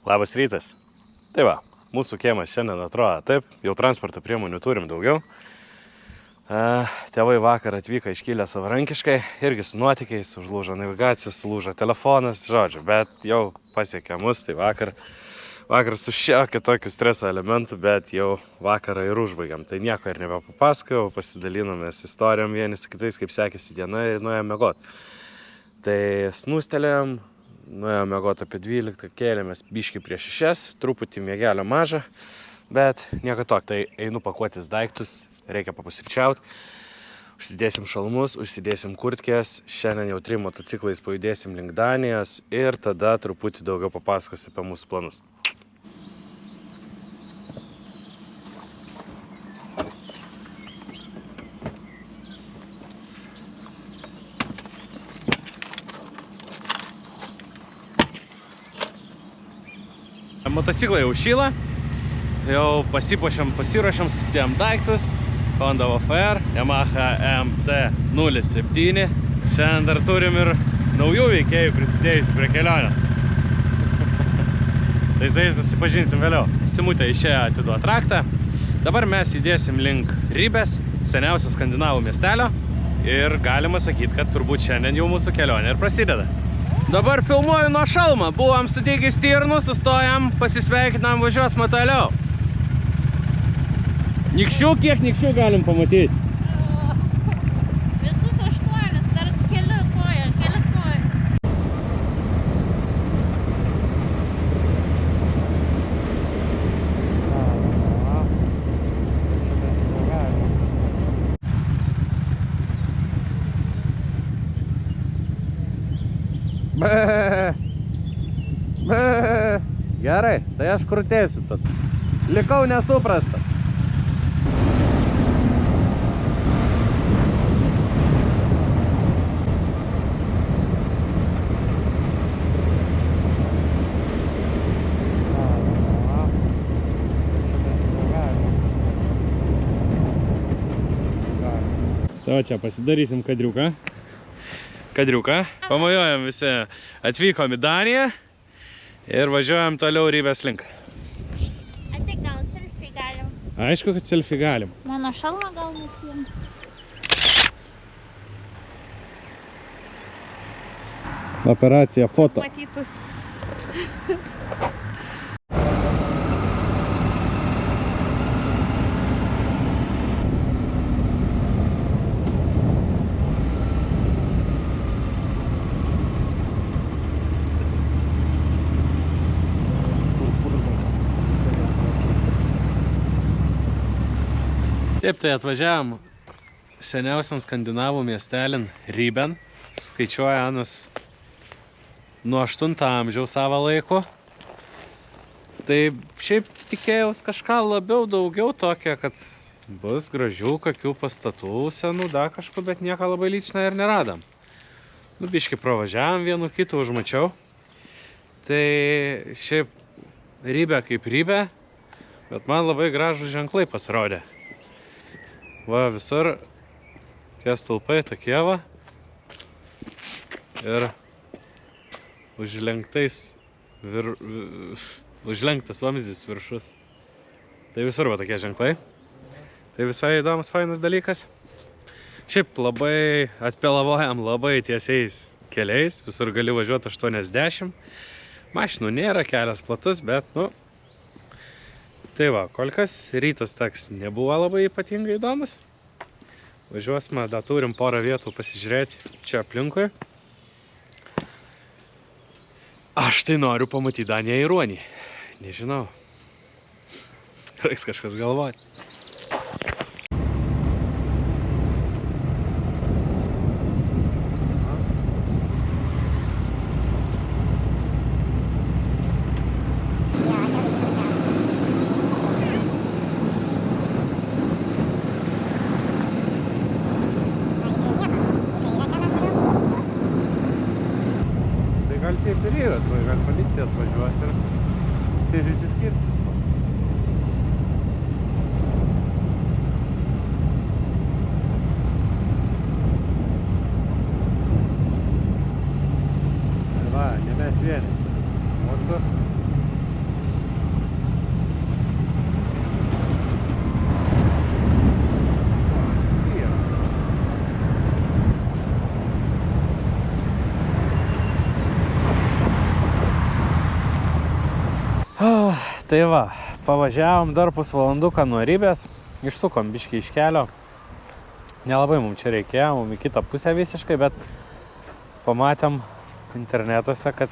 Labas rytas. Tai va, mūsų kiemas šiandien atrodo taip, jau transporto priemonių turim daugiau. Tėvai vakar atvyko iškylę savarankiškai, irgi su nuotykiais, užlūžo navigacija, sulūžo telefonas, žodžiu, bet jau pasiekė mus, tai vakar su šiokiu tokiu streso elementu, bet jau vakarą ir užbaigiam. Tai nieko ir nebepapasakojau, pasidalinomės istorijom vieni su kitais, kaip sekėsi diena ir nuėjom miegot. Tai snūstelėjom, nuėjom miegot apie 12, kėlėmės biškį prieš 6, truputį miegelio mažą, bet nieko tok, tai einu pakuotis daiktus, reikia papusryčiaut, užsidėsim šalmus, užsidėsim kurtkės, šiandien jau 3 motociklais pajudėsim link Danijos ir tada truputį daugiau papasakosiu apie mūsų planus. Motociklai jau šyla, jau pasiruošėm, susidėjom daiktus, Honda VFR, Yamaha MT-07. Šiandien dar turim ir naujų veikėjų prisidėjusių prie kelionio. Tai susipažinsim vėliau. Simutė išėjo atiduot raktą. Dabar mes judėsim link Ribės, seniausio skandinavų miestelio. Ir galima sakyti, kad turbūt šiandien jau mūsų kelionė ir prasideda. Dabar filmuoju nuo šalmo, buvom sutikę stirnų, sustojam, pasisveikinam, važiuosime toliau. Nikščių, kiek nikščių galim pamatyti? Visus 8, dar keli koja. Gerai, tai aš krutėsiu tad. Likau nesuprastas. Tai čia pasidarysim kadriuką. Pamojuojam visi, atvykom į Daniją ir važiuojam toliau Ribės link. A tai gal selfie galim? Aišku, kad selfie galim. Mano šalmą gal nusiim. Operacija foto. Matytus. Taip, tai atvažiavam seniausiam skandinavų miestelin Riben. Skaičiuoja Anas nuo 8 amžiaus savo laiko. Tai šiaip tikėjaus kažką labiau daugiau tokia, kad bus gražių kokių pastatų senų, da kažko, bet nieko labai lyčina ir neradam. Nu, biškį pravažiavam, vienu kitų užmačiau. Tai šiaip Ribė kaip Ribė, bet man labai gražų ženklai pasirodė. Va, visur tie stulpai tokie va. Ir užlenktas vamzdis viršus. Tai visur va tokie ženklai. Tai visai įdomus, fainas dalykas. Šiaip labai atpelavojam labai tiesiais keliais. Visur gali važiuoti 80. Mašinų nėra, kelias platus, bet, nu... Tai va, kol kas rytas toks nebuvo labai ypatingai įdomus. Važiuosime, dar turim porą vietų pasižiūrėti čia aplinkui. Aš tai noriu pamatyti Daniją ir Ruonį. Nežinau. Reiks kažkas galvoti. yra, tu gal policija atvažiuos ir išsiskirtis. Va, ne mes vieni. Mūsų. Tai va, pavažiavom dar pusvalanduką nuo Ribės, išsukom biškį iš kelio. Nelabai mums čia reikėjo, mums į kitą pusę visiškai, bet pamatėm internetuose, kad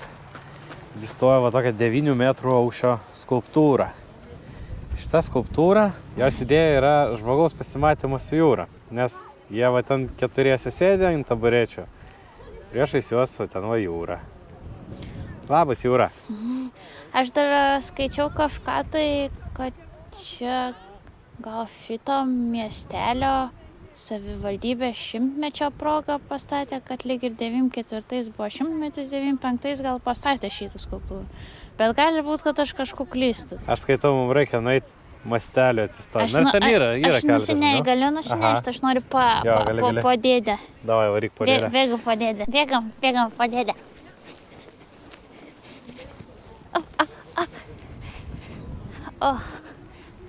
egzistuoja va tokia 9 metrų aukščio skulptūra. Šita skulptūra, jos idėja yra žmogaus pasimatymas su jūra, nes jie va ten 4 sėdė ant taburečių. Priešais juos va ten va jūra. Labas, Jūra. Aš dar skaičiau kažką tai, kad čia gal šito miestelio savivaldybė 100-mečio progą pastatė, kad lyg ir 94 buvo 100-metis, 95 gal pastatė šitą skulptūrą. Bet gali būti, kad aš kažkur klystu. Aš skaitau, mums reikia nueiti mastelio atsistoti. Nors ten yra aš keletas. Aš galiu nusinešti, aš noriu po dėdę. Davai, varyk po dėdę. Bėgam po dėdę. Bėgam po dėdę. O,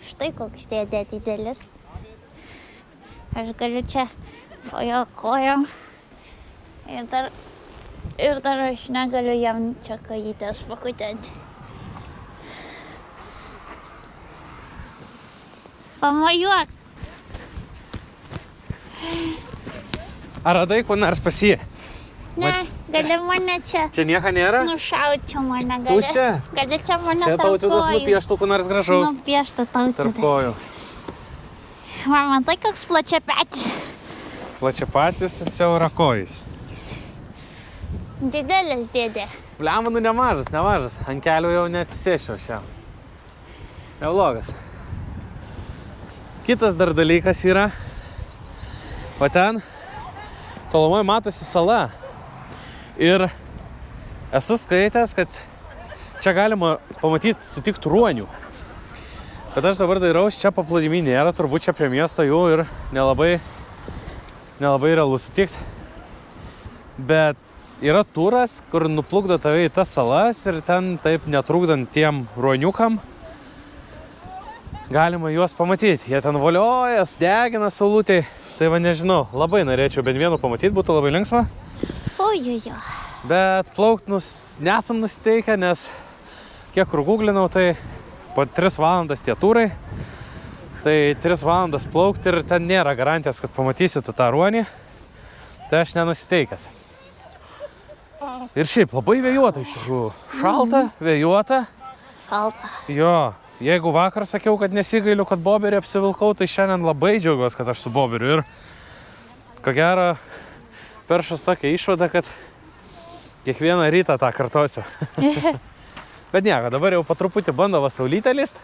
štai koks dėdė didelis. Aš galiu čia po jo kojom. Ir dar aš negaliu jam čia kojytės pakutenti. Pamojuok. Ar radai ko nors pas jį? Ne, gali mane čia. Čia nieko nėra? Nušaučiau mane, gali. Tuščia? Gali čia mane Čia Tautvydas nupieštų ko nors gražaus. Nupieštų Tarp Tautvydas. kojų. Man tai koks plačiapetis. Plačiapatis, siaurakojis. Didelis dėdė. Blemanu nemažas. Ant kelių jau neatsisėšiau šią. Neblogas. Kitas dar dalykas yra, o ten tolumoj matosi sala. Ir esu skaitęs, kad čia galima pamatyti, sutikti ruonių. Bet aš dabar dairaus, čia paplūdimy nėra, turbūt čia prie miesto jų ir nelabai realu sutikti. Bet yra turas, kur nuplukdo tave į tas salas ir ten taip netrukdant tiem ruoniukam galima juos pamatyti. Jie ten voliojas, degina saulutėj. Tai va nežinau, labai norėčiau bent vienu pamatyti, būtų labai linksma. Ojojo. Bet plaukt nesam nusiteikę, nes kiek kur googlinau, tai po 3 valandas tie turai. Tai 3 valandas plaukt ir ten nėra garantijos, kad pamatysi tu tą ruonį. Tai aš nenusiteikęs. Ir šiaip labai vėjuota iš tikrųjų. Šalta, vėjuota. Salta. Jo, jeigu vakar sakiau, kad nesigailiu, kad boberį apsivilkau, tai šiandien labai džiaugiuosi, kad aš su boberiu. Ir ko gero, peršas tokia išvada, kad kiekvieną rytą tą kartosiu. Bet nieko, dabar jau po truputį bando va saulytę list.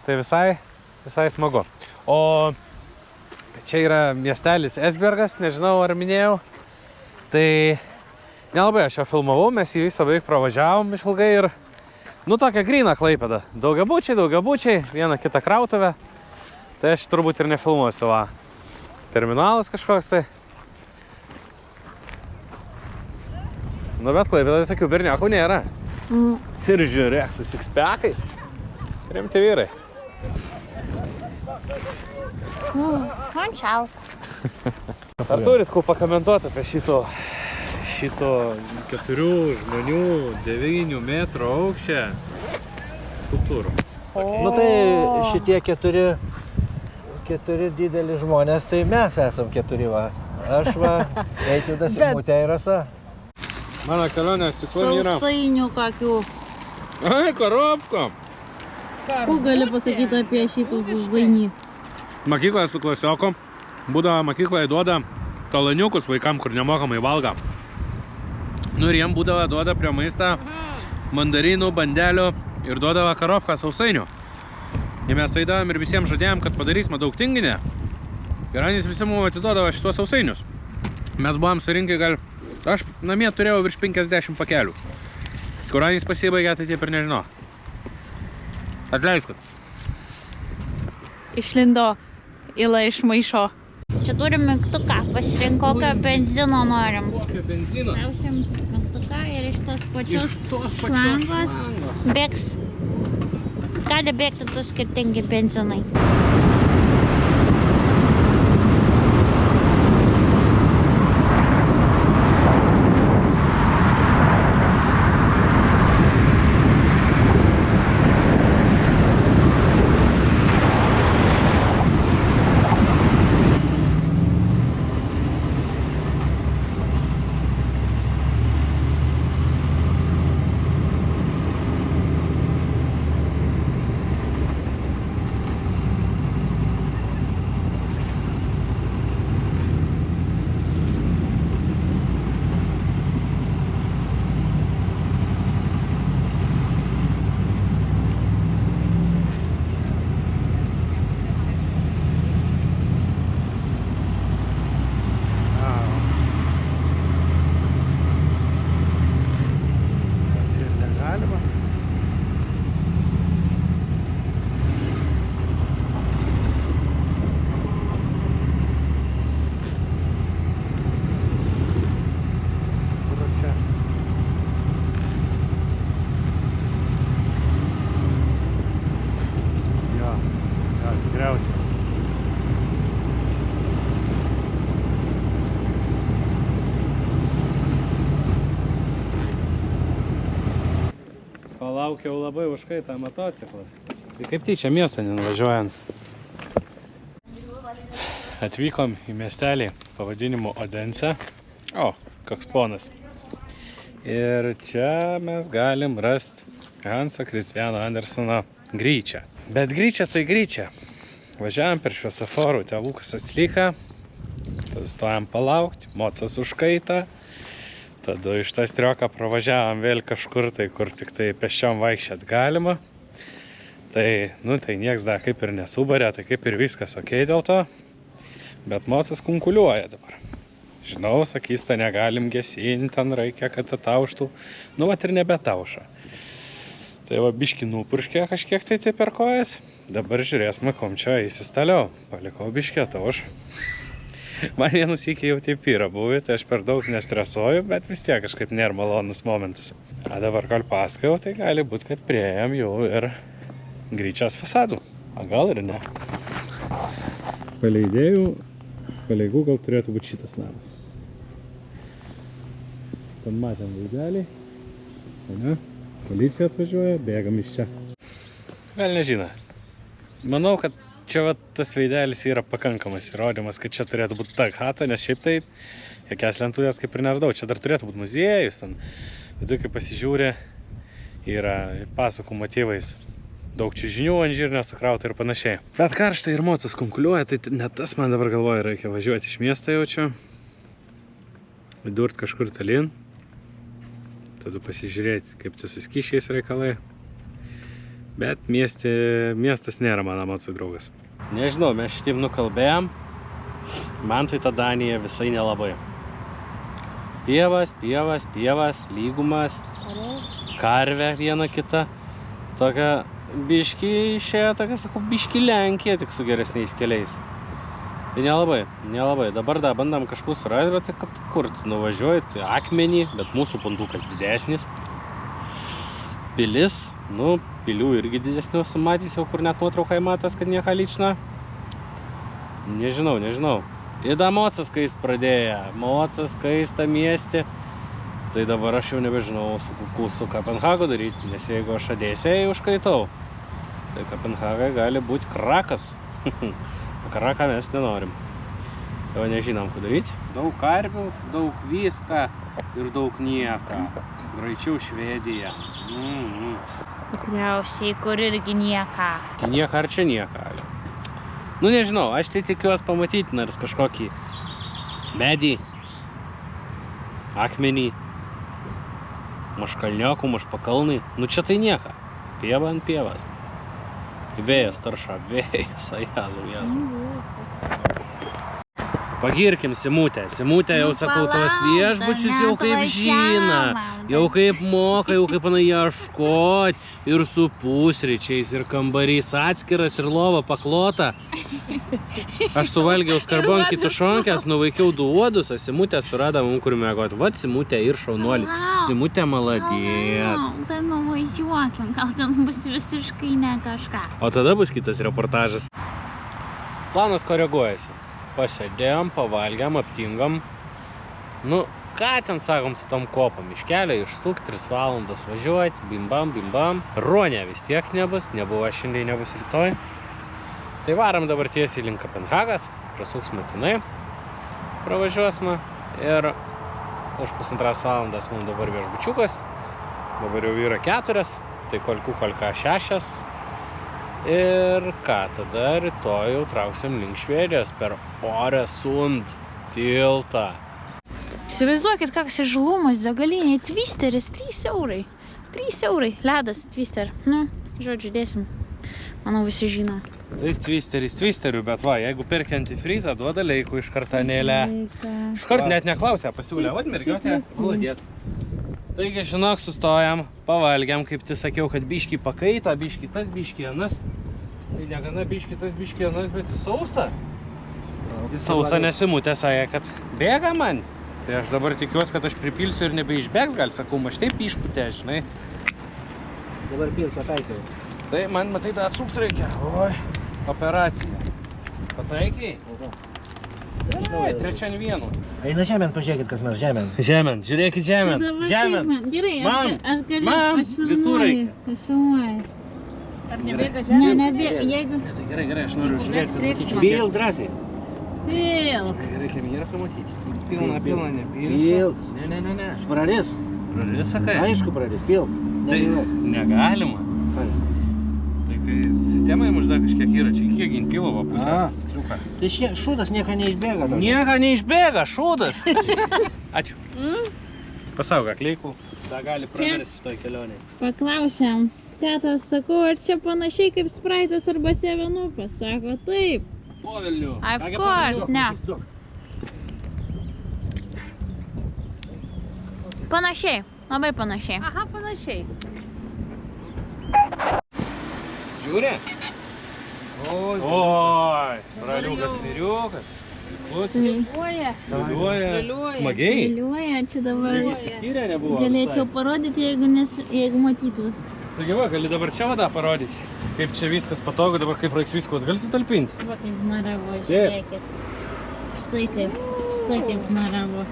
Tai visai smagu. O čia yra miestelis Esbjergas, nežinau ar minėjau. Tai nelabai aš jo filmavau, mes jį visą beveik pravažiavom išilgai ir tokia gryna Klaipėda. Daugiabučiai, vieną kitą krautuvę. Tai aš turbūt ir nefilmuosiu, va. Terminalas kažkoks tai. Bet Klaipėda tokių berniakų nėra. Ir žiūrėk, su sixpackais. Rimti vyrai. Man šalta. Ar turit ko pakomentuoti apie šito 4 žmonių 9 metrų aukščio skulptūrų? Nu tai šitie 4 dideli žmonės, tai mes esam 4 va. Aš va, Eitvydas, Simutė ir Rasa. Mano kelionės tikrai yra. Sausainių kokių. Ai, korobko. Ko gali pasakyti apie šitų sausainį? Mokykloje su klasiokom. Būdavo mokykloje duoda talaniukus vaikam, kur nemokamai valga. Nu ir jiem būdavo duoda prie maistą mandarinų, bandelių ir duodavo korobką sausainių. Ir mes eidavom ir visiems žadėjom, kad padarysime daug tinginę. Ir Anis visi mums atiduodavo šitos sausainius. Mes buvom surinkę gal... Aš namie turėjau virš 50 pakelių. Kuriais pasibaigė, tai taip ir nežinau. Atleiskit. Išlindo Ila iš maišo. Čia turim mygtuką, pasirink kokią benzino norim. Kokio benzino? Spausim mygtuką ir iš tos pačios šlangos bėgs. Gali bėgti du skirtingi benzinai. Palaukiau labai užkaitą motociklas. Tai kaip tyčia miestą nenuvažiuojant. Atvykom į miestelį pavadinimu Odense. O, koks ponas. Ir čia mes galim rasti Hanso Kristiano Andersono Gryčią. Bet Gryčia tai Gryčia. Važiavam per šviesoforų, tėvukas atslyka. Tada stojam palaukti, mocas užkaita. Tada iš tą strioką pravažiavam vėl kažkur, tai kur tik tai pėsčiom vaikščiat galima. Tai, tai nieks dar kaip ir nesubarė, tai kaip ir viskas okei dėl to. Bet mocas kunkuliuoja dabar. Žinau, sakys, tai negalim gesinti, ten reikia, kad atauštų. Vat ir nebetauša. Tai va biškį nupurškė kažkiek tai per kojas. Dabar žiūrėsime, kom čia eisis toliau. Palikau biškį atauš. Man vienus iki jau taip yra buvę, tai aš per daug nestresuoju, bet vis tiek kažkaip nėra malonus momentas. A dabar kol paskau, tai gali būti, kad prieėjom jau ir Gryčios fasadų. A gal ir ne. Palei Google turėtų būti šitas namas. Ten matėm vaidelį. Ne? Policija atvažiuoja, bėgam iš čia. Gal nežino. Manau, kad čia tas veidelis yra pakankamas įrodymas, kad čia turėtų būti ta chata, nes šiaip taip, jokias lentuvės kaip ir neradau. Čia dar turėtų būti muziejus, ten viduje, kai pasižiūrė, yra pasakų motyvais. Daug čiužinių ant žirnio sukrauta ir panašiai. Bet karštai ir mocas kunkuliuoja, tai net tas man dabar galvoja, reikia važiuoti iš miesto jaučiu. Vidurt kažkur tolyn. Tada pasižiūrėti, kaip tu suskyšiais reikalai. Bet miestas nėra mano mocų draugas. Nežinau, mes šitiem nukalbėjom. Man tai ta Danija visai nelabai. Pievas, lygumas, karvė viena kita. Tokia biški išėjo, tokia, sakau, biški Lenkija, tik su geresniais keliais. Tai nelabai. Dabar dar bandam kažkur surasti, bet kad kur tu nuvažiuoji, tai Akmenį, bet mūsų puntukas didesnis. Pilis, pilių irgi didesnių sumatys, jau kur net nuotraukai matas, kad nieka lyčna. Nežinau. Tada mocas kaist pradėjo, mocas kaista miestė. Tai dabar aš jau nebežinau, su Kopenhagu daryti, nes jeigu aš Odesėje užkaitau, tai Kopenhagai gali būti Krakas. Kraką mes nenorim. Tai va nežinom, ką daryti. Daug karvių, daug viską ir daug nieką. Greičiau Švedija. Tikriausiai, kur irgi nieką. Tai nieką ar čia nieką? Nežinau, aš tai tikiuosi pamatyti nors kažkokį medį, akmenį, maškalniokų, mašpakalnai. Čia tai nieka. Pieva ant pievas. Vėjas tarša, vėjas, jazau. Pagirkim Simutę. Simutė jau sakau, tos viešbučius jau kaip žina, jau kaip moka, jau kaip pana ieškot ir su pusryčiais, ir kambarys atskiras, ir lova paklota. Aš suvalgiau skarbonki tušonkės, nuvaikiau du uodus, o Simutė surado mums kur mėgoti. Vat Simutė ir šaunuolis. Simutė maladės. Dar nuvažiuokim, gal ten bus visiškai ne kažką. O tada bus kitas reportažas. Planas koreguojasi. Pasėdėjom, pavalgiam, aptingam. Nu, ką ten sakom su tom kopom? Iš kelio išsuk, 3 valandas važiuoti, bimbam, bimbam. Ruonė vis tiek nebus, nebuvo šiandien, nebus rytoj. Tai varam dabar tiesiai link Kopenhagas, prasuks matinai, pravažiuosime ir už 1,5 valandas mums dabar viešbučiukas. Dabar jau yra 4, tai kolka 6. Ir ką, tada rytoj jau trauksim link Švedijos per Oresund tiltą. Įsivaizduokit, koks įžalumas degalinėje, twisteris, 3 eurai. 3 eurai, ledas, twister. Nu, žodžiu, dėsim. Manau, visi žino. Tai twisteris twisteriu, bet va, jeigu perki antifrizą, duoda leikų iš kartanėlę. Iškart net neklausė, pasiūlė, vat mergiotė, maladėt. Taigi, žinok, sustojam, pavalgiam, kaip tai sakiau, kad biškį pakaita, biškį tas, biškį anas. Tai negana biškį tas, biškį anas, bet į sausą. Į sausą Simutė sakė, kad bėga man. Tai aš dabar tikiuosi, kad aš pripilsiu ir nebeišbėgs, gal sakau, aš taip išputė, žinai. Dabar pil pataikiau. Tai man, matai, tą atsukt reikia. Oi, operacija. Pataikiai? Ai, 3-1. Eina žemėn, pažiūrėkit, kas nors žemėn. Žemėn, žiūrėkit žemėn. Žemėn. Gerai, aš galiu. Mam, visur reikia. Aš filmuoju. Ar nebėga žemė? Ne, nebėga, jeigu... Ne, tai gerai, aš noriu žiūrėti. Pil drąsiai. Pilk. Reikia myrą pamatyti. Pilna, Pilk. Ne. Praris. Praris, sakai? Aišku, praris. Pilk. Tai negalima. Tai kai sistemai mažda kažkiek yra, čia kiek gint pilovo pusę. Tai šūdas nieko neišbėga. Nieko neišbėga, šūdas. Ačiū. Pasauką kleikų. Da gali praveris šitoj kelionėje. Paklausiam. Tetas, sakau, ar čia panašiai kaip Spraitas arba 7-Upas? Sako, taip. Po Vilnių. Of course, ne. Panašiai, labai panašiai. Aha, panašiai. Žiūrė? Oi, braliukas, vyriukas. Liuliuoja. Smagiai. Liuliuoja, čia dabar. Išsiskyrė nebuvo. Galėčiau parodyti, jeigu matytus. Taigi va, gali dabar čia vadą parodyti, kaip čia viskas patogu, dabar kaip reiks visko, gali sutalpinti. Va kaip naravo, žiūrėkit. Štai kaip naravo.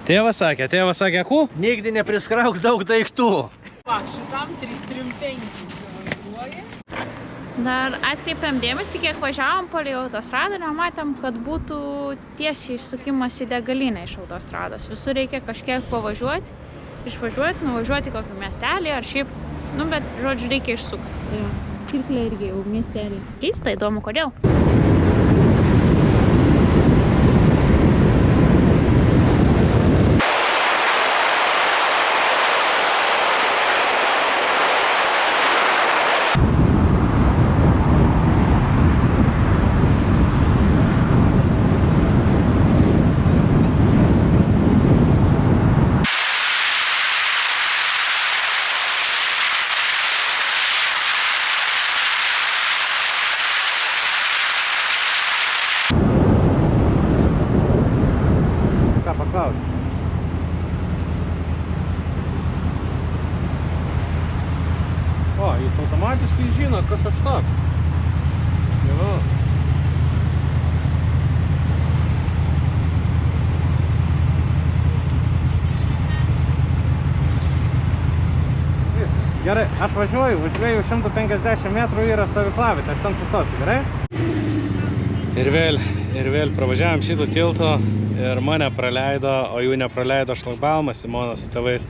Tėvas sakė, ku? Nigdi nepriskrauk daug daiktų. Va, šitam 335 įsivaizduoja. Dar atkreipiam dėmesį, kiek važiavom palei autostradą, nematėm, kad būtų tiesiai išsukimas į degalinę iš autostrados. Visur reikia kažkiek pavažiuoti, išvažiuoti, nuvažiuoti kokį miestelį ar šiaip, nu bet, žodžiu, reikia išsukti. Cirklė irgi jau miestelį. Keista, įdomu, kodėl. O, jis automatiškai žino, kas aš toks. Jo. Gerai, aš važiuoju, už 250 metrų yra stovyklavietė, aš ten sustosiu, gerai? Ir vėl pravažiavam šito tilto ir mane praleido, o jų nepraleido šlagbaumas, Simonas su tėvais.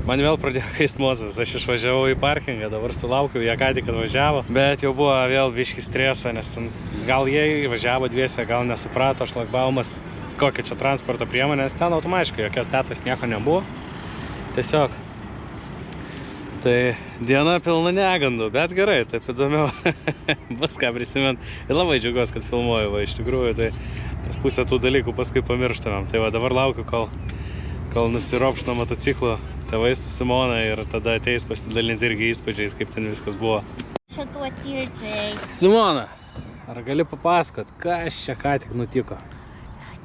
Man vėl pradėjo kaist mozas, aš išvažiavau į parkingą, dabar sulaukiau, jie ką tik atvažiavo, bet jau buvo vėl biškį streso, nes ten gal jie važiavo dviese, gal nesuprato šlagbaumas, kokia čia transporto priemonė, nes ten automatiškai jokios tetos nieko nebuvo, tiesiog. Tai diena pilna negandų, bet gerai, taip įdomiau, bus ką prisimint. Ir labai džiaugiuosi, kad filmuoju, va, iš tikrųjų, tai Mes pusę tų dalykų paskui pamirštamėm. Tai va dabar laukiu, kol nusiropš nuo motociklo tėvai su Simona ir tada ateis pasidalinti irgi įspūdžiais, kaip ten viskas buvo. Šituo tiltai. Simona, ar gali papasakot, kas čia ką tik nutiko?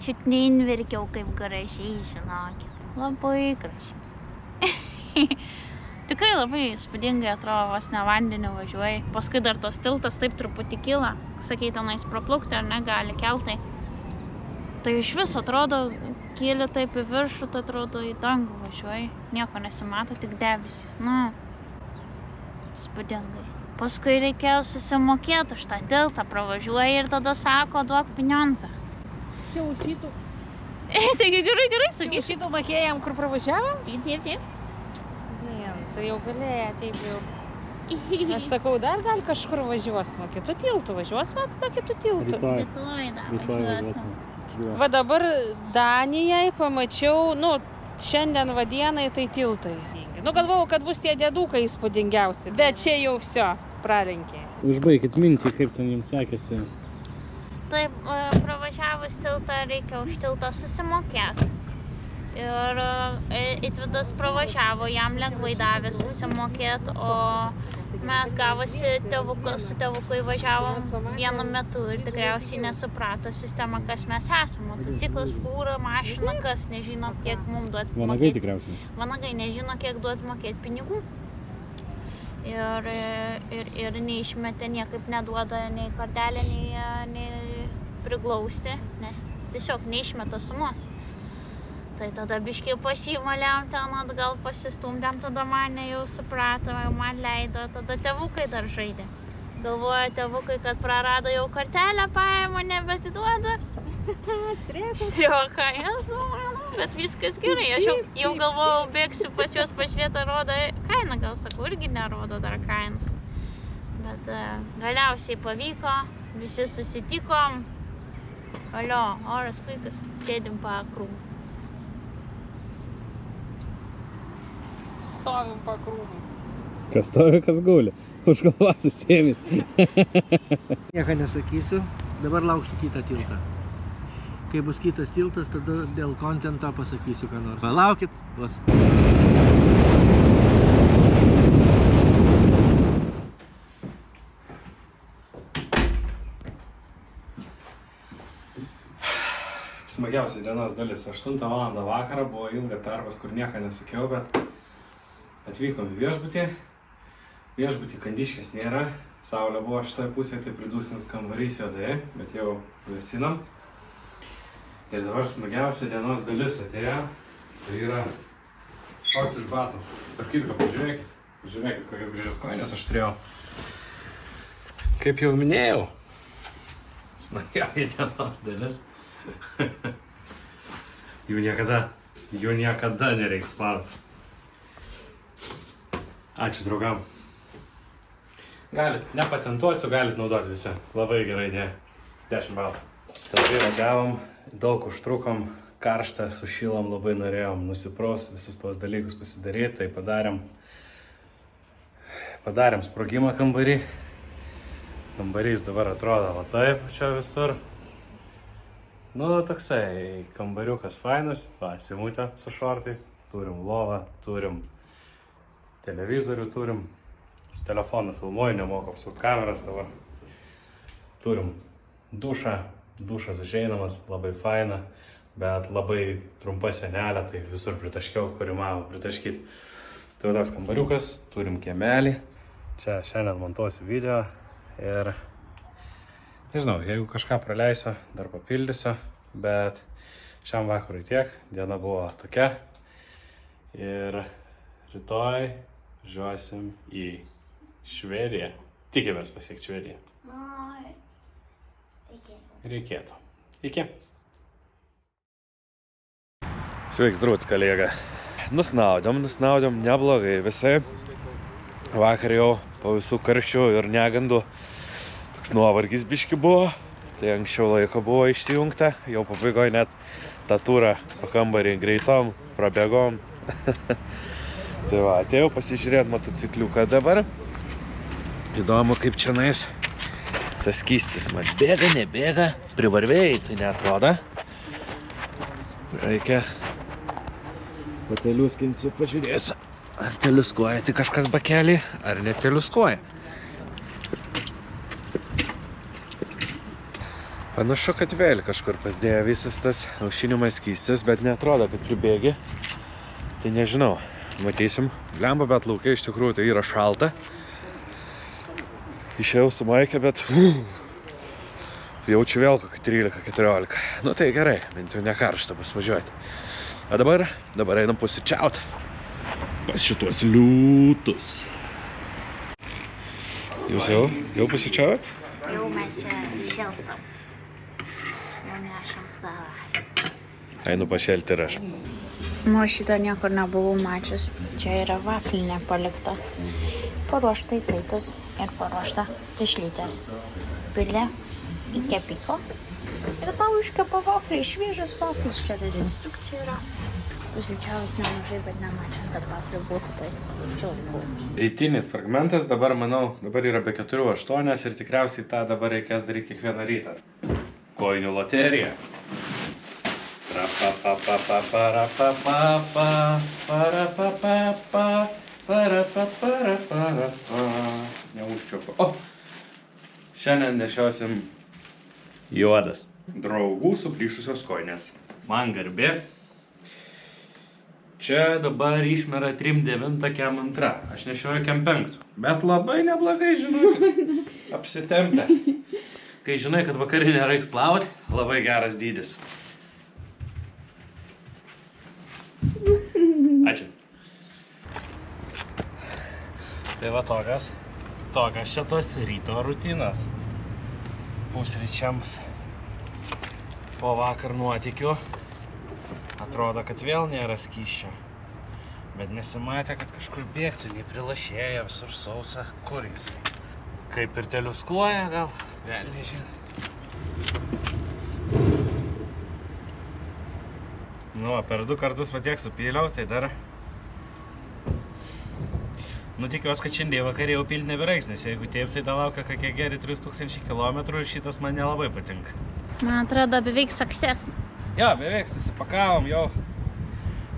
Čiut neinverkiau kaip gražiai, žinokit. Labai gražiai. Tikrai labai įspūdingai atrodo, vos ne vandeniu važiuoji. Paskui dar tas tiltas taip truputį kyla. Sakei, tenais praplaukti ar negali keltai. Tai iš vis atrodo, kyli taip į viršų, tai atrodo į dangų važiuoji. Nieko nesimato, tik debesys. Nu, įspūdingai. Paskui reikėjo susimokėti už tą tiltą, pravažiuoji ir tada sako, duok pinionsą. Čia už šitų. Taigi gerai, Čia sakyk. už šitų mokėjom, kur pravažiavom? Taip. Tai jau galėjo, taip jau. Aš sakau, dar gal kažkur važiuosime, kitų tiltų važiuosime, tada kitų tiltų. Rytoj dar važiuosim. Va dabar Danijai pamačiau, šiandien va dienai tai tiltai. Galvojau, kad bus tie dėdukai įspūdingiausi, bet čia jau viso, pralenkė. Užbaikit mintį, kaip ten jums sekėsi. Taip, pravažiavus tiltą reikia už tiltą susimokėti. Ir Eitvydas pravažiavo, jam lengvai davė susimokėti, o mes gavosi su tėvuku įvažiavom vienu metu ir tikriausiai nesuprato sistemą, kas mes esame. Motociklas, fūra, mašina, kas nežino, kiek mums duoti mokėti. Vanagai tikriausiai. Vanagai nežino, kiek duoti mokėti pinigų. Ir neišmetė, niekaip neduoda nei kortelę, nei priglausti, nes tiesiog neišmeta sumos. Tai tada biškai pasimalėm ten atgal, pasistumdėm, tada mane jau suprato, jau man leido, tada tėvukai dar žaidė. Galvoja tėvukai, kad prarado jau kortelę, paėmą, nebetiduoda. Strioka, esu, bet viskas gerai. Aš jau galvojau, bėgsiu pas juos pažiūrėti, rodo kainą, gal sakau, irgi nerodo dar kainos. Bet galiausiai pavyko, visi susitikom. Alio, oras puikus, sėdim po krūmų. Stovim po krūmų. Kas stovi, kas guli. Už galvą susėmis. Nieko nesakysiu, dabar lauksiu kitą tiltą. Kai bus kitas tiltas, tada dėl kontento pasakysiu, ką nors. Palaukit, bus. Smagiausia dienos dalis. 8 val. Vakarą buvo ilgas darbas, kur nieko nesakiau, bet atvykom į viešbutį. Viešbutį Kandiškės nėra. Saulė buvo šitoje pusėje, tai pridūsins kambarys juodai, bet jau vėsinam. Ir dabar smagiausia dienos dalis atėjo. Tai yra šokti iš batų. Tarp kitko, pažiūrėkit, kokias gražias kojines aš turėjau. Kaip jau minėjau, smagiausia dienos dalis. Jų niekada nereiks plauti. Ačiū draugam. Galit, nepatentuosiu, galit naudoti visi. Labai gerai idėja. 10 balų. Ilgai važiavom, daug užtrukom, karštą, sušilom, labai norėjom nusipraust, visus tuos dalykus pasidaryti, tai padarėm sprogimą kambarį. Kambarys dabar atrodo va taip čia visur. Toksai kambariukas fainas, Simutė su šortais, turim lovą, turim televizorių, turim su telefonu filmuoju, nemoku apsukti kameras dabar. Turim dušas užeinamas, labai faina, bet labai trumpa senelė, tai visur pritaškiau, kur įmanoma pritaškyti. Tai toks kambariukas, turim kiemelį, čia šiandien montuosiu video ir nežinau, jeigu kažką praleisiu, dar papildysiu, bet šiam vakarui tiek, diena buvo tokia ir rytoj važiuosim į Švediją. Tikimės pasiekti Švediją. Reikėtų. Iki. Sveiks, draugs, kolega. Nusnaudėm neblogai visai. Vakar jau po visų karščių ir negandų toks nuovargis biški buvo. Tai anksčiau laiko buvo išsijungta. Jau pabaigoje net tą turą po kambarį greitom prabėgom. Tai va, atėjau pasižiūrėti motocikliuką dabar. Įdomu, kaip čionais Tas skystis man bėga, nebėga, privarvėjai, tai neatrodo. Reikia pateliuskinsiu, pažiūrėsiu, ar teliuskuoja tik kažkas bakelį, ar neteliuskuoja. Panašu, kad vėl kažkur pasdėjo visas tas aušinimas skystis, bet neatrodo, kad pribėgi. Tai nežinau, matysim. Blemba, bet laukai iš tikrųjų tai yra šalta. Išėjau su maike, bet jaučiu vėl kokį 13-14. Nu tai gerai, bent jau ne karštą pasvažiuoti. O dabar einam pusryčiaut pas šituos liūtus. Jūs jau pusryčiaut? Jau mes čia šėlstam. Jau nešam stalą. Einu pašelti ir aš. Nu, šito niekur nebuvau mačius. Čia yra vaflinė palikta. Paruošta įkaitus ir paruošta dešrytės. Pilė į kepiko. Ir tau iškepa vafliai, šviežias vaflis. Čia dar instrukcija yra. Pusryčiavus nemažai, bet nemačius, kad vaflių būtų, tai čiulpau. Rytinis fragmentas, dabar manau, dabar yra be 4-8 ir tikriausiai tą dabar reikės daryti kiekvieną rytą. Kojinių loterija. Neužčiuopu. O! Šiandien nešiosim juodas. Draugų sugrįžusios kojinės. Man garbė. Čia dabar išmera 3,9 kem 2. Aš nešioju kem 5. Bet labai neblogai, žinokit. Apsitempę. Kai žinai, kad vakarinė reiks plauti, labai geras dydis. Ačiū. Tai va tokios šitos ryto rutinos. Pusryčiams po vakar nuotykių. Atrodo, kad vėl nėra skysčio. Bet nesimatė, kad kažkur bėgtų, nei prilašėja, visur sausa. Kur jis? Kaip ir teliuskuoja, gal? Vėl nežinau. Nu, per 2 kartus patiek supyliau, tai dar... Nu, tikiuosi, kad šiandien vakarė jau pilti nebereiks, nes jeigu taip, tai laukia kokie geri 3000 km ir šitas man nelabai patinka. Man atrodo, beveik success. Jo, beveik susipakavom, jau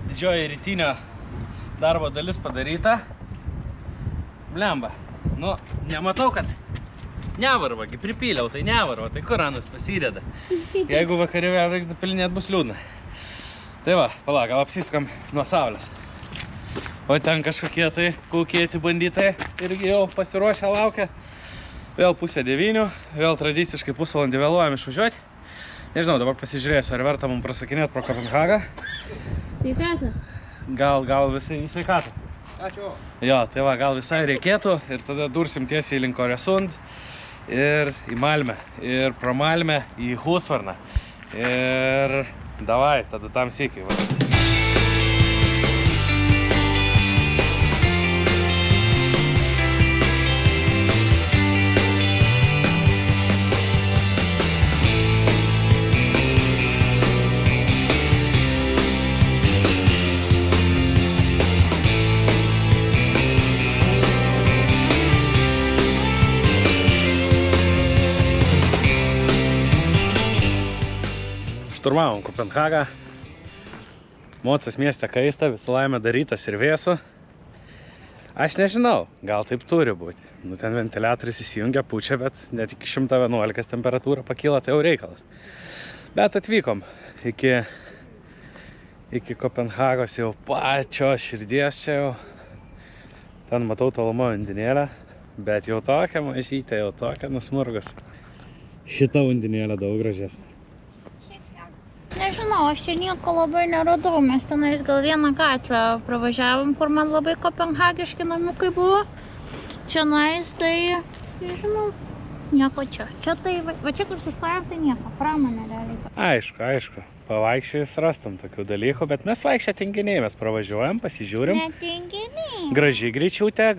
didžioji rytinio darbo dalis padaryta. Blemba, nu, nematau, kad nevarva, kai pripyliau, tai nevarva, tai kur Anas pasideda. Jeigu vakarė vėl reiks dapilinėt, bus liūdna. Tai va, palauk, gal apsisukam nuo saulės. O ten kažkokie tai kaukėti bandytai irgi jau pasiruošę laukia. Vėl 8:30, vėl tradiciškai pusvalandį vėluojam išvažiuoti. Nežinau, dabar pasižiūrėsiu, ar verta mums prasakinėti pro Kopenhagą. Sveikatą. Gal visai į sveikatą. Ačiū. Jo, tai va, gal visai reikėtų ir tada dursim tiesiai link Oresund ir į Malmę. Ir pro Malmę į Husvarną. Ir davai, tada tam sėkiai. Šturmavom Kopenhagą. Mocas mieste kaista, visą laimę darytas ir vėsu. Aš nežinau, gal taip turi būti. Nu, ten ventiliatorius įsijungia, pučia, bet net iki 111 temperatūra pakyla, tai jau reikalas. Bet atvykom iki Kopenhagos jau pačio širdies čia jau. Ten matau tolumo undinėlę, bet jau tokia mažytė, jau tokia nusmurgus. Šita undinėlė daug gražesnė. Nežinau, aš čia nieko labai neradau. Mes tenais gal vieną gatvę pravažiavom, kur man labai kopenhagiški namiukai buvo. Čianais tai, nežinau, nieko čia. Čia tai, va čia kur sustojom, tai nieko, pramonė realiai. Aišku, pavaikščiojus rastum tokių dalykų, bet mes vaikščia tinginiai, mes pravažiuojam, pasižiūrim. Ne tinginiai. Graži greičiūtė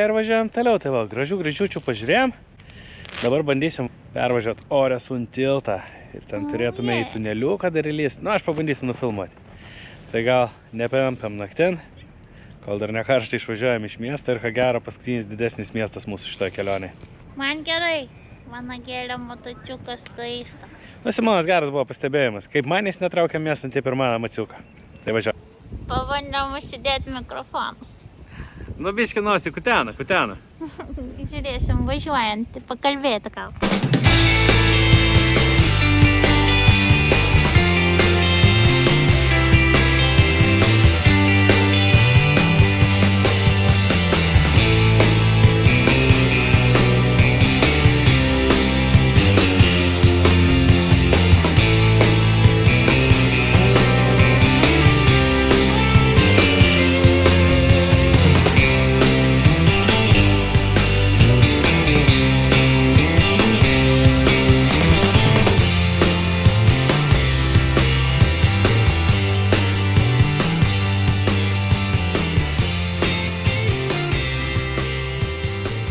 ir važiuojam toliau. Tai va, gražių greičiūčių pažiūrėjom. Dabar bandysim pervažiuoti Oresund tiltą. Ir ten turėtume į tuneliuką dar įlyst. Nu, aš pabandysiu nufilmuoti. Tai gal nepempiam naktin, kol dar nekarštai išvažiuojam iš miesto ir ko gero paskutinis didesnis miestas mūsų šitoje kelionėje. Man gerai. Mano gėlė motociukas kaista. Nu, Simonas geras buvo pastebėjimas. Kaip man jis netraukia miestant, taip ir mano maciuką. Tai važiuoju. Pabandėm užsidėti mikrofonus. Nu, biški nosį, kutena. Žiūrėsim važiuojant, pakalbėti gal.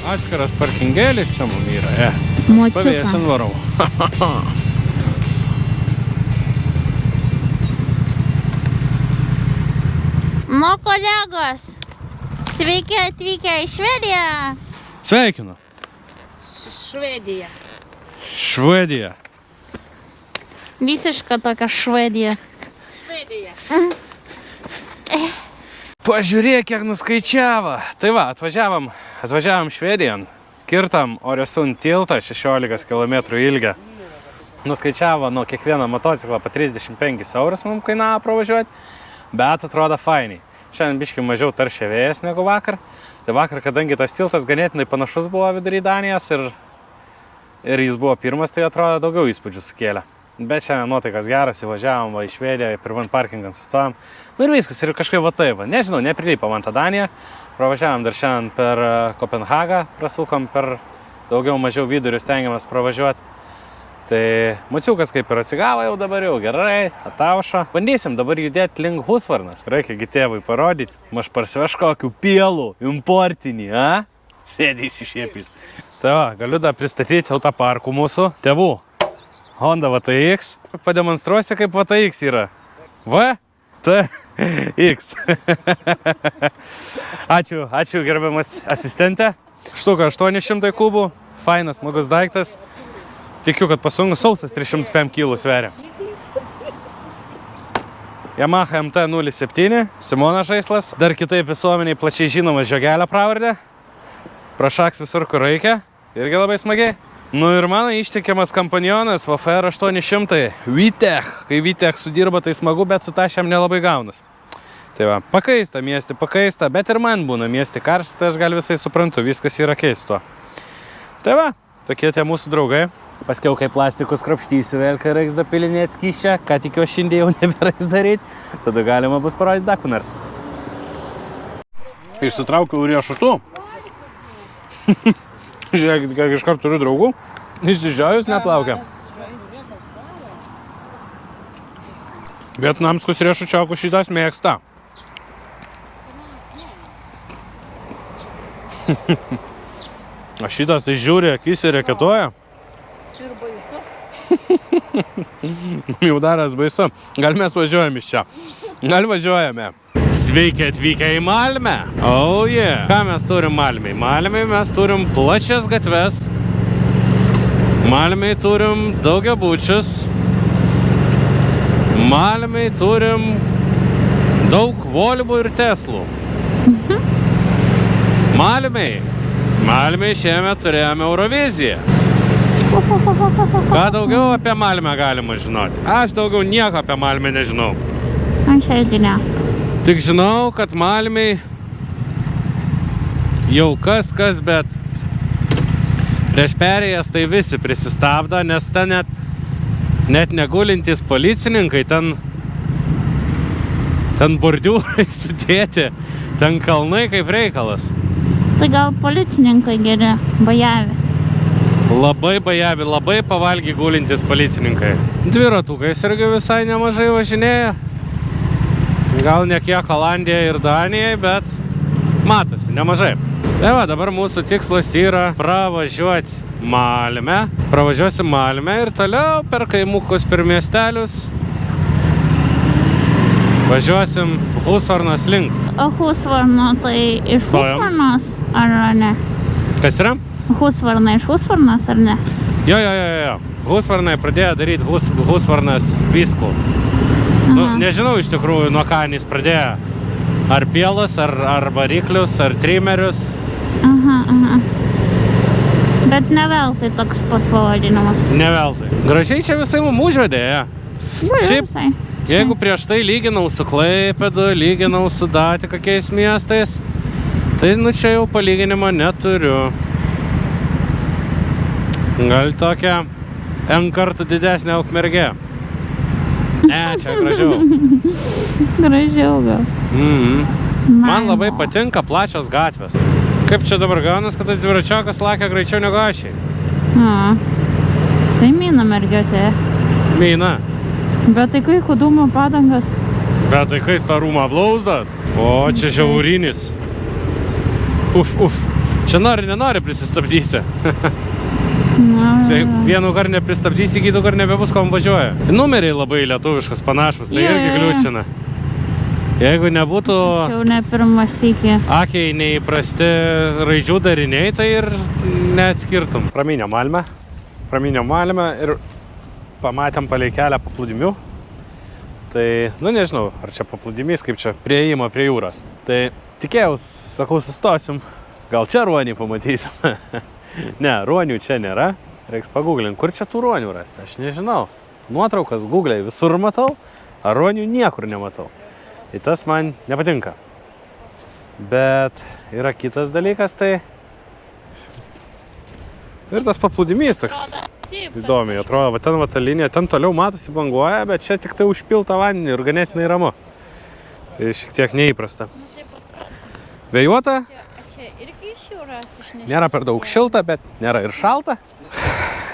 Atskiras parkingėlis čia mum yra, Mociuką. Pavėsin varau. Nu, kolegos, sveiki atvykę į Švediją. Sveikinu. Švedija. Visiška tokia Švedija. Pažiūrėk, kiek nuskaičiavo. Tai va, atvažiavam Švedijan, kirtam Oresund tiltą 16 km ilgio. Nuskaičiavo nuo kiekvieno motociklą po 35 eurus mums kainavo pravažiuoti, bet atrodo fainiai. Šiandien biškai mažiau taršia vėjas negu vakar. Tai vakar, kadangi tas tiltas ganėtinai panašus buvo vidury Danijos ir jis buvo pirmas, tai atrodo daugiau įspūdžių sukėlė. Bet šiandien nuotaikas geras, įvažiavom į Švediją, pirmant parkingą sustojom. Nu ir viskas, ir kažkaip va taip, nežinau, neprilypo man tą Daniją. Pravažiavom dar šiandien per Kopenhagą, prasukom per daugiau mažiau vidurių, stengiamės pravažiuoti. Tai Muciukas kaip ir atsigavo jau dabar jau gerai, ataušo. Bandysim dabar judėti link Husvarnas. Reikia tėvui parodyti, maž parsiveš kokių pielų, importinį, Sėdys išėpys. Tai va, galiu dar pristatyti autoparkų mūsų tėvų. Honda VTX. Pademonstruosi, kaip VTX yra. VTX. Ačiū gerbiamas asistentė. Štuka 800 kubų. Fainas, smagus daiktas. Tikiu, kad pasungus sausas 305 kg sveria. Yamaha MT-07. Simonas žaislas. Dar kitaip visuomeniai plačiai žinomas Žiogelio pravardė. Prašaks visur, kur reikia. Irgi labai smagiai. Nu ir mano ištikiamas kompanionas VFR 800 Vitech. Kai Vitech sudirba, tai smagu, bet su tašiam nelabai gaunas. Tai va, pakaista miesti, bet ir man būna miesti karštą, tai aš gal visai suprantu, viskas yra keisto. Tai va, tokie tie mūsų draugai. Paskiau, kai plastikus krapštysiu vėl, kai reiks dapilinėti skyščią, ką tikiu šiandien jau nebereiks daryti, tada galima bus parodyti dar nors. Išsitraukiau riešutų. Žiūrėkit, kiek iškart turiu draugų. Išsižiojus neplaukia. Vietnamskus riešučiaukus šitas mėgsta. O šitas tai žiūri, akis ir reketuoja. Ir baisu. Jau daras baisu. Gal mes važiuojam iš čia? Gal važiuojame. Sveiki atvykę į Malmę. Oh yeah. Ką mes turim Malmėj? Malmėj mes turim plačias gatves. Malmėj turim daugiabučius. Malmėj turim daug Volvų ir Teslų. Malmėj šiemet turėjome Euroviziją. Ką daugiau apie Malmę galima žinoti? Aš daugiau nieko apie Malmę nežinau. Aš irgi ne. Tik žinau, kad Malmėj jau kas, bet prieš perėjas tai visi prisistabdo, nes ten net negulintys policininkai, ten bordiūrai sudėti, ten kalnai kaip reikalas. Tai gal policininkai geri, bajavi. Labai bajavi, labai pavalgy gulintys policininkai. Dviratukais irgi visai nemažai važinėja. Gal ne kiek Olandijai ir Danijai, bet matosi, nemažai. Tai va, dabar mūsų tikslas yra pravažiuoti Malmę. Pravažiuosim Malmę ir toliau per kaimukus, per miestelius. Važiuosim Husvarnos link. O Husvarno tai iš Husvarnos ar ne? Kas yra? Husvarna iš Husvarnos ar ne? Jo. Husvarnai pradėjo daryti husvarnas viskų. Nu, nežinau iš tikrųjų, nuo ką jis pradėjo. Ar pielas, ar variklius, ar trimerius. Aha. Bet ne veltui toks pat pavadinimas. Ne veltui. Gražiai čia visai mums užvedė, ja. Šiaip, Visai. jeigu prieš tai lyginau su Klaipėdu, lyginau su Dati kokiais miestais, tai nu čia jau palyginimo neturiu. Gal tokia N kartų didesnė Ukmergė. Ne, čia gražiau. Gražiau gal. Man labai patinka plačios gatvės. Kaip čia dabar gaunas, kad tas dviračiokas lakia greičiau negu ašiai? Tai mina mergiotė. Mina. Bet tai kai kudumo padangas. Bet tai kai starumo blauzdas. O, čia žiaurinis. Uf. Čia nenori prisistabdysi. Vienu kar nepristabdysi, kitų kar nebebus, kom važiuoja. Numeriai labai lietuviškas, panašus, tai irgi kliūčina. Jeigu nebūtų Jau ne pirmas sykį. akiai neįprasti raidžių dariniai, tai ir neatskirtum. Pramynėm Malmę ir pamatėm palei kelią paplūdimių. Tai, nu nežinau, ar čia paplūdimys, kaip čia prieėjimo prie jūros. Tai tikėjaus, sakau, sustosim. Gal čia ruonį pamatysim. Ne, ruonių čia nėra. Reiks paguglinti, kur čia tų ruonių rasti. Aš nežinau. Nuotraukas Google'ai visur matau, a ruonių niekur nematau. Tai tas man nepatinka. Bet yra kitas dalykas, tai ir tas paplūdimys toks įdomiai atrodo. Va ten va ta linija, ten toliau matosi banguoja, bet čia tik tai užpilta vandenį ir ganėtinai ramu. Tai šiek tiek neįprasta. Vėjuota. Čia irgi iš jūros išnešti. Nėra per daug šilta, bet nėra ir šalta.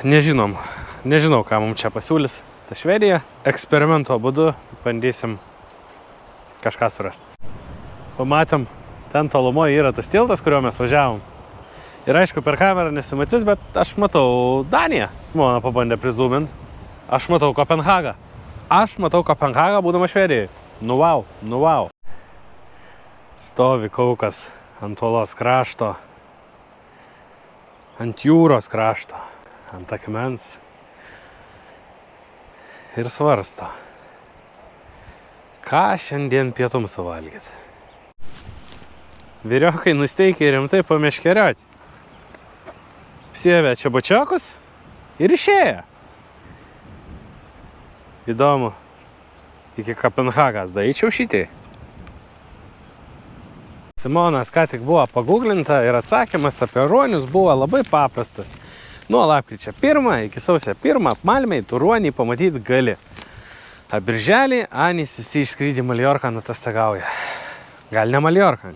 Nežinau, ką mums čia pasiūlys ta Švedija. Eksperimento būdu bandysim kažką surasti. Pamatėm, ten tolumoje yra tas tiltas, kuriuo mes važiavom. Ir aišku, per kamerą nesimatys, bet aš matau Daniją. Mano pabandė prizūmint. Aš matau Kopenhagą. Būdama Švedijai. Nu wow. Stovi Kaukas ant uolos krašto, ant jūros krašto, ant akmens ir svarsto, ką šiandien pietum suvalgyti. Vyriokai nusteikia rimtai pameškerioti. Apsiėvė čia bačiokus ir išėjo. Įdomu, iki Kopenhagas daeičiau šitai. Simonas ką tik buvo paguglinta ir atsakymas apie ruonius buvo labai paprastas. Nuo lapkričio 1 iki sausio 1 Malmėj tu ruonį pamatyti gali. A birželį Anys visi išskrydį Maljorką atostogauja. Gal ne Maljorką,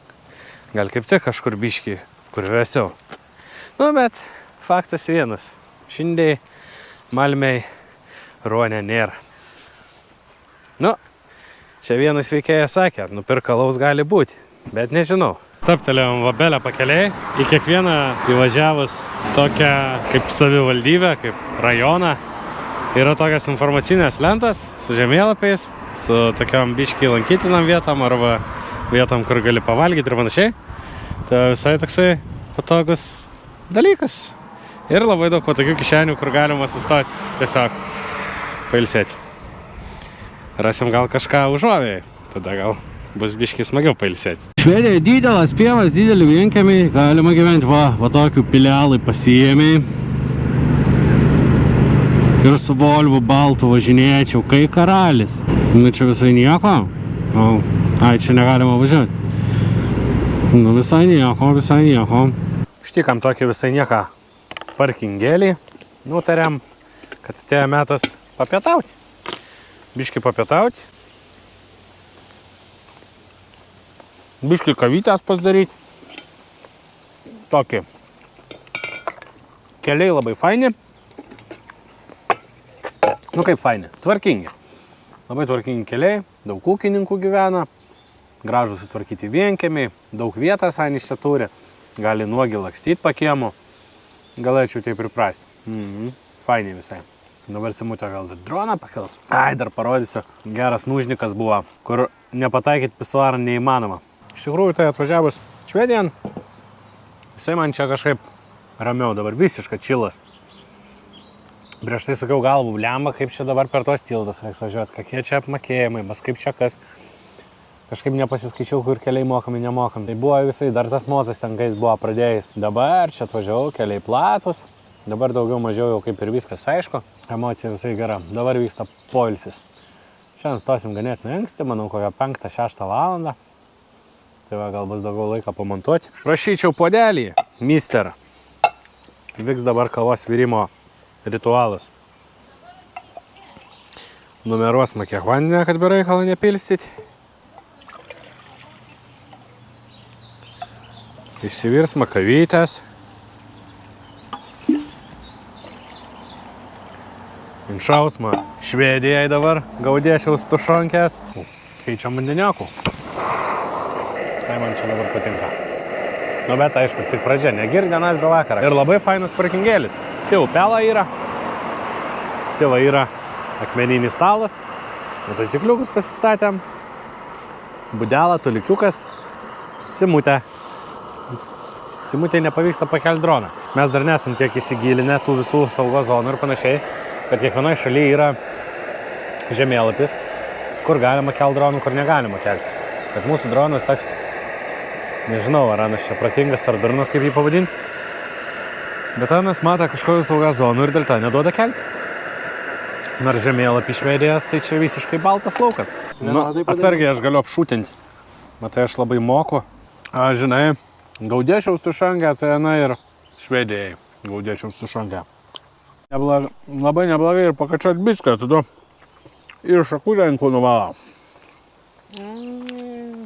gal kaip tik kažkur biškį, kur vėsiau. Nu, bet faktas vienas. Šiandien Malmėj ruonė nėra. Nu, čia vienas veikėjas sakė, nupirk alaus gali būti. Bet nežinau. Staptelėjom Vabelę pakeliai. Į kiekvieną įvažiavus tokią kaip savivaldybę, kaip rajoną. Yra tokias informacinės lentas su žemėlapiais, su tokiam biškiai lankytinam vietom arba vietom, kur gali pavalgyti ir panašiai. Tai visai toksai patogus dalykas. Ir labai daug tokių kišenių, kur galima sustoti tiesiog pailsėti. Rasim gal kažką užuovėjai. Tada gal bus biškiai smagiau pailsėti. Švedija didelas pievas, dideli vienkiemiai, galima gyventi va tokių pilelai pasiėmiai. Ir su Volvo baltu važinėčiau, kai karalis. Nu čia visai nieko. Čia negalima važiuoti. Nu visai nieko. Štikam tokį visai nieką parkingėlį. Nutarėm, kad atėjo metas papietauti. Biškį papietauti. Biškį kavytės pasidaryti. Tokį. Keliai labai faini. Nu kaip faini, tvarkingi. Labai tvarkingi keliai, daug ūkininkų gyvena, gražus sutvarkyti vienkiemiai, daug vietas Anys čia turi, gali nuogi lakstyti po kiemu. Galėčiau taip priprasti. Faini visai. Dabar Simutė gal dar droną pakels. Dar parodysiu. Geras nužnikas buvo, kur nepataikyti pisuarą neįmanoma. Iš tikrųjų, tai atvažiavus Švedijan, visai man čia kažkaip ramiau, dabar visiškai čilas. Prieš tai sakiau galvų, blemba, kaip čia dabar per tos tiltus reiks važiuoti, kokie čia apmokėjimai, bas kaip čia kas. Kažkaip nepasiskaičiau, kur keliai mokami, nemokami. Tai buvo visai, dar tas mozas ten, kai jis buvo pradėjęs. Dabar čia atvažiavau, keliai platus. Dabar daugiau mažiau jau kaip ir viskas aišku. Emocija visai gera. Dabar vyksta poilsis. Šiandien stosim ganėtinai anksti, manau, kokią 5-6 valandą. Tai va, gal bus daugiau laiko pamontuoti. Prašyčiau puodelį, mister. Vyks dabar kavos virimo ritualas. Numeruosime kiek vandenę, kad be reikalo nepilstyti. Išsivirsime kavytės. Inšausma Švedijai dabar gaudėčiaus tušonkės. Keičiam vandeniokų. Visai man čia dabar patinka. Nu bet aišku, tik pradžia, negirk dienas be vakarą. Ir labai fainas parkingėlis. Tai upelą yra. Tai va yra akmeninis stalas. Motocikliukus pasistatėm. Budelą, tulikiukas. Simutė. Simutė nepavyksta pakelti droną. Mes dar nesam tiek įsigilinę tų visų saugos zonų ir panašiai, kad kiekvienoje šalyje yra žemėlapis, kur galima kelti dronų, kur negalima kelti. Bet mūsų dronas toks, nežinau, ar anas čia pratingas ar durnas, kaip jį pavadinti. Bet anas mato kažkokių saugos zonų ir dėl to neduoda kelti. Nors žemėlapį Švedijos, tai čia visiškai baltas laukas. Nu, atsargiai aš galiu apšūtinti. Matai, aš labai moku. Žinai, Gaudėčiaus tušonkę, tai na ir Švedijai Gaudėčiaus tušonkę. Labai neblogai ir pakačiat biską, tada ir šakutę ant kūnų valą.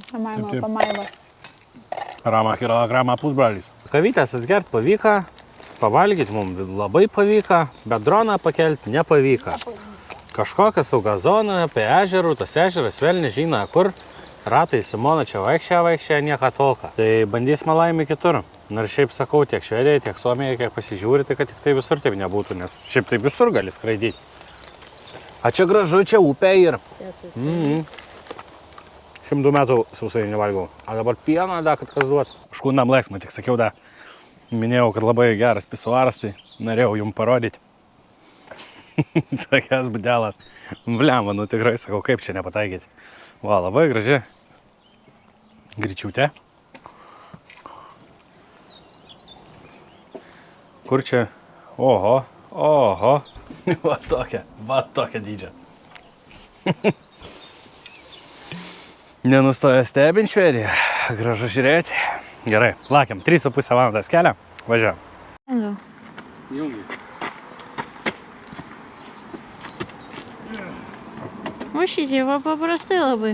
Pamaiva. Rama kilogramą pusbralis. Kavytės atgert pavyko, pavalgyti mums labai pavyko, bet droną pakelti nepavyko. Kažkokią saugą zoną apie ežerų, tas ežeras vėl nežino kur. Ratai Simona čia vaikščia, nieko tolka. Tai bandysime laimį kitur. Nors šiaip sakau, tiek Švedijai, tiek Suomijai, kiek pasižiūri, tai kad tik tai visur taip nebūtų, nes šiaip taip visur gali skraidyti. A čia gražu, čia upė ir. 100 metų sausai nevalgau. A dabar pieną da, kad kas duot. Škundam leksmą, tik sakiau da. Minėjau, kad labai geras pisuaras, tai norėjau jums parodyti. Tokias budelas. Blemba, nu tikrai sakau, kaip čia nepataikyti. Va, labai graži gryčiūtė. Kur čia? Oho. Va tokia dydžia. Nenustoja stebint Švediją. Gražu žiūrėti. Gerai, lakiam. 3,5 valandas kelią. Važiuojam. Jungi. O šitie va paprastai labai.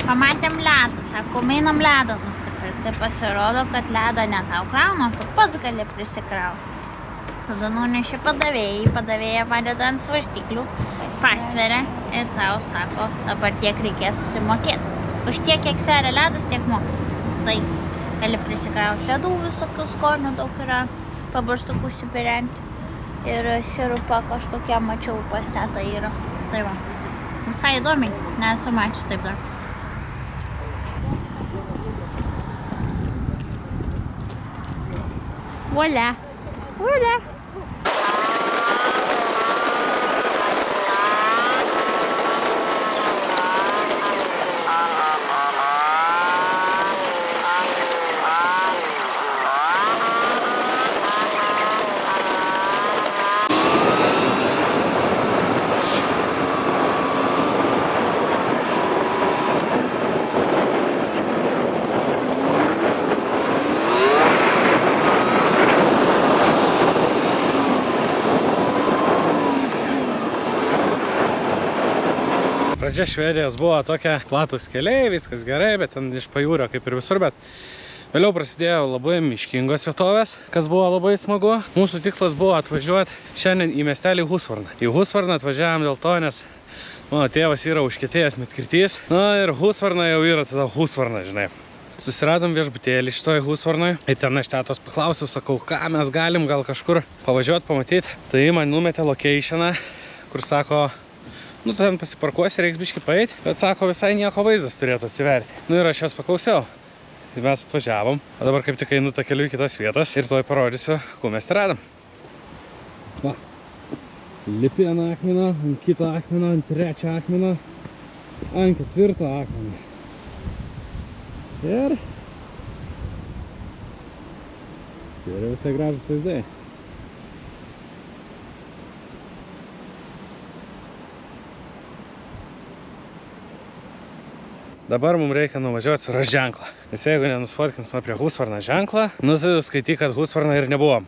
Pamatėm ledą, sako, einam ledą nusipirkti. Pasirodo, kad ledą ne tau krauna, tu pats gali prisikrauti. Tada nuneši padavėja padeda ant svarstyklių, pasveria ir tau sako, dabar tiek reikės susimokėti. Už tiek, kiek sveria ledas, tiek moka. Tai gali prisikrauti ledų, visokių skonių daug yra, pabarstukų supirenti. Ir sirupą kažkokią mačiau pastetą yra. Tai va, visai įdomiai, nesu mačius taip dar. Voila! Voila! Pradžia Švedijos buvo tokia platus keliai, viskas gerai, bet ten iš pajūrio kaip ir visur, bet vėliau prasidėjo labai miškingos vietovės, kas buvo labai smagu. Mūsų tikslas buvo atvažiuoti šiandien į miestelį Husvarną. Į Husvarną atvažiavom dėl to, nes mano tėvas yra užkietėjęs medkirtys. Na ir Husvarna jau yra tada Husvarna, žinai. Susiradom viešbutėlį šitoj Husvarnoj. Ir ten aš tetos paklausiau, sakau, ką mes galim gal kažkur pavažiuoti, pamatyti. Tai man numetė locationą, kur sako, nu ten pasiparkuosi, reiks biškį paeiti. Bet sako, visai nieko vaizdas turėtų atsiverti. Nu ir aš jos paklausiau. Tai mes atvažiavom. O dabar kaip tik einu tą keliu į kitas vietas. Ir tuoj parodysiu, kuo mes tai radom. Va. Lipi ant akmeno, ant kito akmeno, ant trečio akmeno, ant ketvirto akmeno. Ir atsiveria visai gražus vaizdai. Dabar mums reikia nuvažiuoti surast ženklą. Nes jeigu nenusfotkins man prie Husvarno ženklą, nu tai skaityk, kad Husvarną ir nebuvom.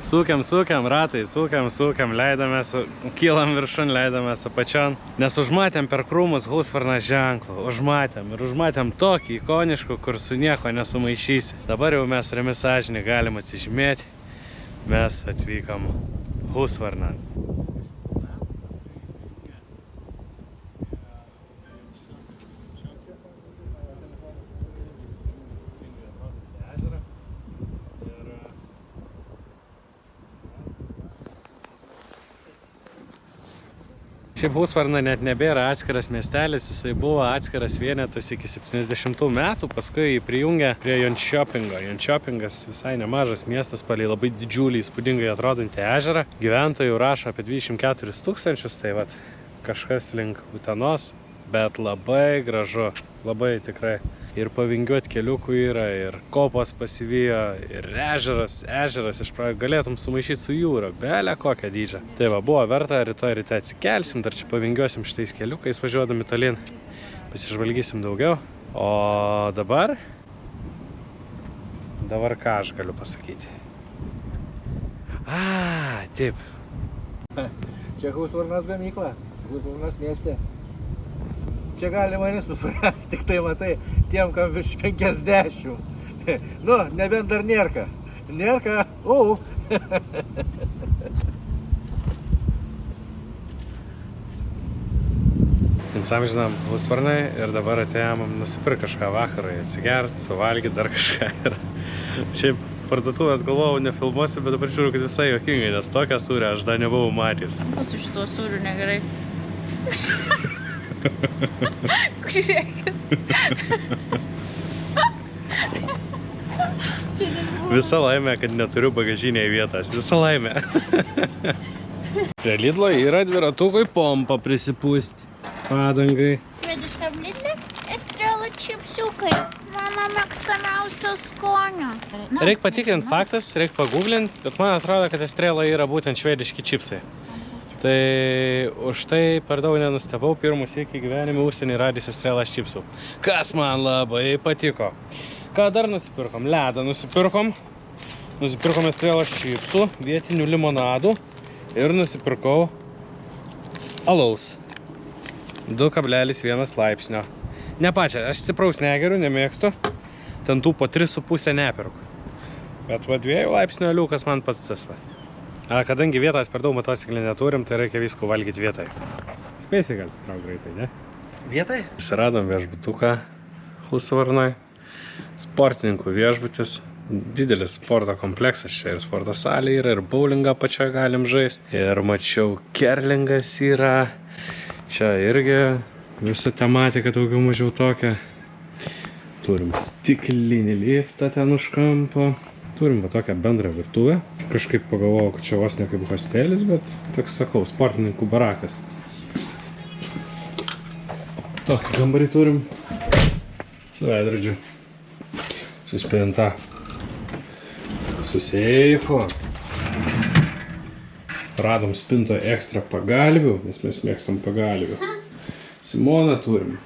Sukiam ratai, sukiam, leidamės, kylam viršun, leidamės apačion. Nes užmatėm per krūmus Husvarno ženklą, užmatėm tokį ikoniškų, kur su nieko nesumaišysi. Dabar jau mes rami sąžinį galim atsižymėti. Mes atvykom Husvarną. Šiaip Husvarna net nebėra atskiras miestelis, jisai buvo atskiras vienetas iki 70 metų, paskui jį prijungė prie Jönköpingo. Jönköpingas visai nemažas miestas, palei labai didžiulį, įspūdingai atrodantį ežerą. Gyventojų rašo apie 24 000, tai vat kažkas link Utenos, bet labai gražu, labai tikrai. Ir pavingiuoti keliukų yra, ir kopos pasivijo, ir ežeras iš pradžių galėtum sumaišyti su jūra, belė kokią dydžią. Tai va, buvo verta, rytoj ryte atsikelsim, dar čia pavingiuosim šitais keliukais važiuodami tolyn, pasižvalgysim daugiau. O dabar ką aš galiu pasakyti? Taip. Čia Husvarnos gamykla, Husvarnos mieste. Čia galima nesuprasti, tik tai matai, tiem, kam virš 50. Nu, nebent dar nėrka. Nėrka, Sam žinom, Husvarnai ir dabar atėjom nusipirkti kažką vakarui, atsigert, suvalgyti dar kažką. Ir šiaip parduotuvės galvojau nefilmuosiu, bet dabar žiūriu, kad visai juokingai, nes tokią sūrę aš dar nebuvau matęs. Su šituo sūriu negerai. Žiūrėkit. Visa laimė, kad neturiu bagažinėje vietas. Visa laimė. Prie Lidlo yra dviratukui pompa prisipūsti. Padangai. Švediškam Lidle Estrela čipsiukai. Mano mėgstamiausio skonio. Reik patikrinti faktas, reik paguglinti, bet man atrodo, kad Estrela yra būtent švediški čipsai. Tai už tai per daug nenustebau, pirmus iki gyvenime užsienį radys Estrelas čipsų. Kas man labai patiko. Ką dar nusipirkom? Ledą nusipirkom. Nusipirkom Estrelas čipsų, vietinių limonadų ir nusipirkau alaus. 2,1 laipsnio. Ne pačią, aš stipraus negeriu, nemėgstu. Ten tų po 3,5 nepirku. Bet va 2 laipsnio aliukas man pats tas va. Kadangi vietos per daug motociklį neturim, tai reikia visko valgyti vietai. Spėsi gal sutrauk greitai, ne? Vietai? Susiradom viešbutuką Husvarnoj. Sportininkų viešbutis. Didelis sporto kompleksas čia ir sporto salė yra, ir bowlingą pačioje galim žaisti. Ir mačiau, kerlingas yra. Čia irgi visa tematika daugiau mažiau tokia. Turim stiklinį liftą ten už kampo. Turim va tokią bendrą virtuvę. Kažkaip pagalvojau, kad čia vos ne kaip hostelis, bet toks, sakau, sportininkų barakas. Tokį kambarį turim. Su veidrodžiu. Su spinta. Su seifu. Radom spintoje ekstra pagalvių, nes mes mėgstam pagalvių. Simoną turim.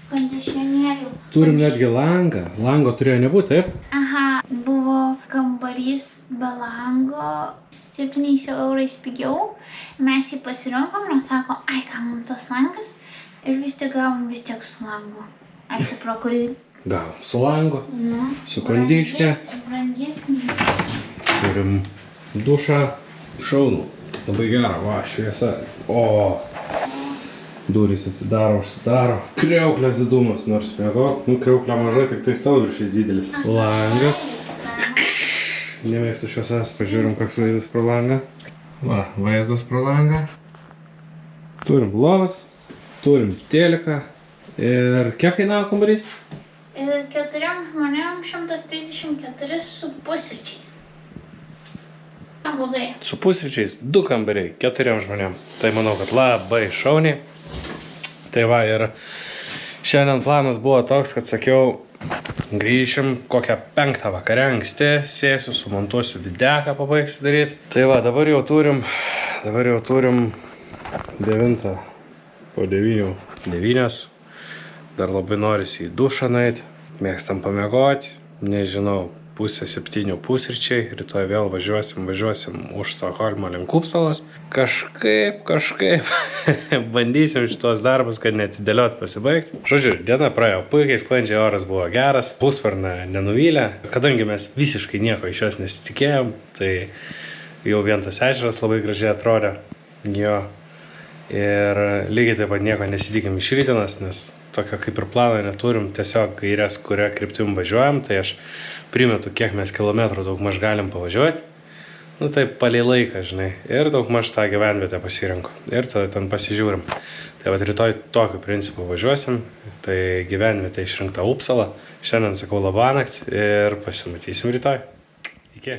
Kondicionierių. Turim netgi langą. Lango turėjo nebūti, taip? Aha, buvo kambarys be lango 7 eurais pigiau. Mes jį pasirinkom, nes sako, ai, ką mums tas langas? Ir vis tiek gavom vis tiek su langu. Aišku, pro kurį... Gavom su langu, su kondiške. Brangesnį. Turim dušą. Šaunų. Labai gera, va, šviesa. O, Durys atsidaro, užsidaro. Kriauklės didumas, nors mėgok. Nu, kriauklė mažai, tik tai stalviršis didelis. Langas. Nemėgstu šviesas. Pažiūrim, koks vaizdas pro langą. Va, vaizdas pro langą. Turim lovas, turim teliką. Ir kiek kainavo kambarys? 4 žmonėm 134 su pusryčiais. Neblogai. Su pusryčiais 2 kambariai 4 žmonėm. Tai manau, kad labai šauniai. Tai va, ir šiandien planas buvo toks, kad sakiau, grįšim kokią 5 vakare anksti, sėsiu, sumontuosiu videką, pabaigsiu daryti. Tai va, dabar jau turim 9 po 9. Dar labai norisi į dušą nueiti, mėgstam pamiegoti, nežinau, 6:30 pusryčiai, rytoj vėl važiuosim už Stokholmo link Upsalos. Kažkaip bandysim šitos darbus, kad netidėliot pasibaigti. Žodžiu, diena praėjo puikiai, sklandžiai, oras buvo geras, pusvarna nenuvylė. Kadangi mes visiškai nieko iš jos nesitikėjom, tai jau vien tas ežeras labai gražiai atrodė. Jo. Ir lygiai taip pat nieko nesitikim iš rytienos, nes tokio kaip ir planą neturim, tiesiog gairės, kuria kryptim važiuojam, tai aš primetu, kiek mes kilometrų daugmaž galim pavažiuoti. Nu tai palei laiką, žinai, ir daugmaž tą gyvenvietę pasirenku. Ir tada ten pasižiūrim. Tai vat rytoj tokiu principu važiuosim, tai gyvenvietė išrinkta Upsala. Šiandien sakau labanakt ir pasimatysim rytoj. Iki.